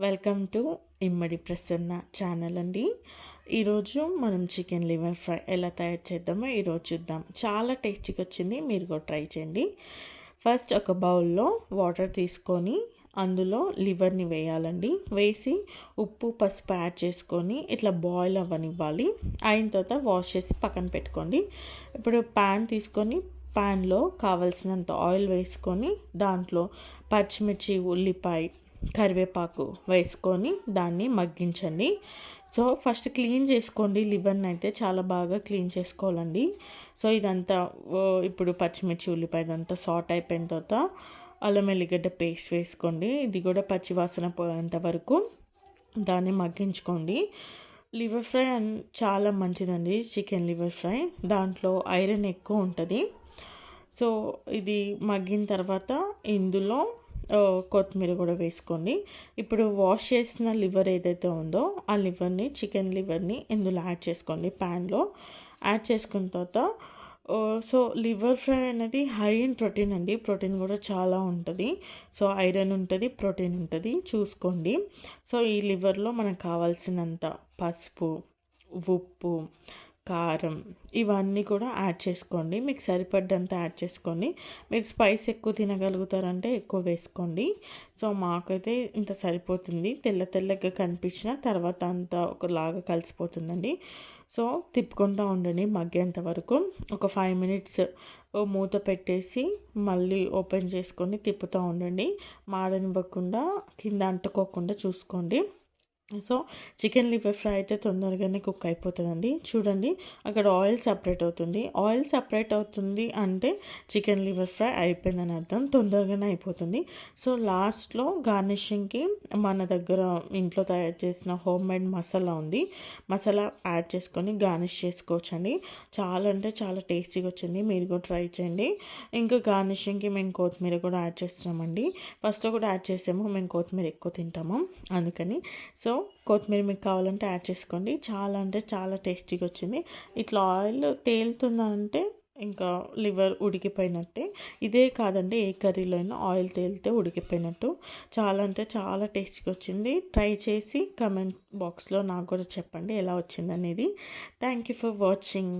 Welcome to Immadi Prasanna channel అండి. ఈరోజు మనం చికెన్ లివర్ ఫ్రై ఎలా తయారు చేద్దామో ఈరోజు చూద్దాం. చాలా టేస్టీగా వచ్చింది, మీరు కూడా ట్రై చేయండి. ఫస్ట్ ఒక బౌల్లో వాటర్ తీసుకొని అందులో లివర్ని వేయాలండి. వేసి ఉప్పు పసుపు యాడ్ చేసుకొని ఇట్లా బాయిల్ అవ్వనివ్వాలి. అయిన తర్వాత వాష్ చేసి పక్కన పెట్టుకోండి. ఇప్పుడు ప్యాన్ తీసుకొని ప్యాన్లో కావలసినంత ఆయిల్ వేసుకొని దాంట్లో పచ్చిమిర్చి, ఉల్లిపాయ, కరివేపాకు వేసుకొని దాన్ని మగ్గించండి. సో ఫస్ట్ క్లీన్ చేసుకోండి, లివర్ని అయితే చాలా బాగా క్లీన్ చేసుకోవాలండి. సో ఇదంతా ఇప్పుడు పచ్చిమిర్చి, ఉల్లిపాయ ఇదంతా సాట్ అయిపోయిన తర్వాత అల్లం ఎల్లిగడ్డ పేస్ట్ వేసుకోండి. ఇది కూడా పచ్చివాసన పోయేంత వరకు దాన్ని మగ్గించుకోండి. లివర్ ఫ్రై చాలా మంచిదండి, చికెన్ లివర్ ఫ్రై. దాంట్లో ఐరన్ ఎక్కువ ఉంటుంది. సో ఇది మగ్గిన తర్వాత ఇందులో కొత్తిమీర కూడా వేసుకోండి. ఇప్పుడు వాష్ చేసిన లివర్ ఏదైతే ఉందో ఆ లివర్ని, చికెన్ లివర్ని ఇందులో యాడ్ చేసుకోండి. ప్యాన్లో యాడ్ చేసుకున్న తర్వాత సో లివర్ ఫ్రై అనేది హై ఇన్ ప్రోటీన్ అండి. ప్రోటీన్ కూడా చాలా ఉంటుంది. సో ఐరన్ ఉంటుంది, ప్రోటీన్ ఉంటుంది, చూసుకోండి. సో ఈ లివర్లో మనకు కావాల్సినంత పసుపు, ఉప్పు, కారం ఇవన్నీ కూడా యాడ్ చేసుకోండి. మీకు సరిపడ్డంత యాడ్ చేసుకోండి. మీరు స్పైస్ ఎక్కువ తినగలుగుతారంటే ఎక్కువ వేసుకోండి. సో మాకైతే ఇంత సరిపోతుంది. తెల్లగా కనిపించిన తర్వాత అంతా ఒకలాగా కలిసిపోతుందండి. సో తిప్పుకుంటూ ఉండండి మగ్గేంత వరకు. ఒక 5 మినిట్స్ మూత పెట్టేసి మళ్ళీ ఓపెన్ చేసుకొని తిప్పుతూ ఉండండి. మాడనివ్వకుండా, కింద అంటుకోకుండా చూసుకోండి. సో చికెన్ లివర్ ఫ్రై అయితే తొందరగానే కుక్ అయిపోతుందండి. చూడండి అక్కడ ఆయిల్ సపరేట్ అవుతుంది. ఆయిల్ సపరేట్ అవుతుంది అంటే చికెన్ లివర్ ఫ్రై అయిపోయిందని అర్థం, తొందరగానే అయిపోతుంది. సో లాస్ట్లో గార్నిషింగ్కి మన దగ్గర ఇంట్లో తయారు చేసిన హోమ్ మేడ్ మసాలా ఉంది. మసాలా యాడ్ చేసుకొని గార్నిష్ చేసుకోవచ్చండి. చాలా అంటే చాలా టేస్టీగా వచ్చింది, మీరు కూడా ట్రై చేయండి. ఇంకా గార్నిషింగ్కి మేము కొత్తిమీర కూడా యాడ్ చేస్తున్నామండి. ఫస్ట్లో కూడా యాడ్ చేసాము, మేము కొత్తిమీర ఎక్కువ తింటాము అందుకని. సో కొత్తిమీర మీకు కావాలంటే యాడ్ చేసుకోండి. చాలా అంటే చాలా టేస్టీగా వచ్చింది. ఇట్లా ఆయిల్ తేలుతుందంటే ఇంకా లివర్ ఉడికిపోయినట్టే. ఇదే కాదండి, ఏ కర్రీలో అయినా ఆయిల్ తేలితే ఉడికిపోయినట్టు. చాలా అంటే చాలా టేస్టీగా వచ్చింది. ట్రై చేసి కమెంట్ బాక్స్లో నాకు కూడా చెప్పండి ఎలా వచ్చిందనేది. Thank you for watching.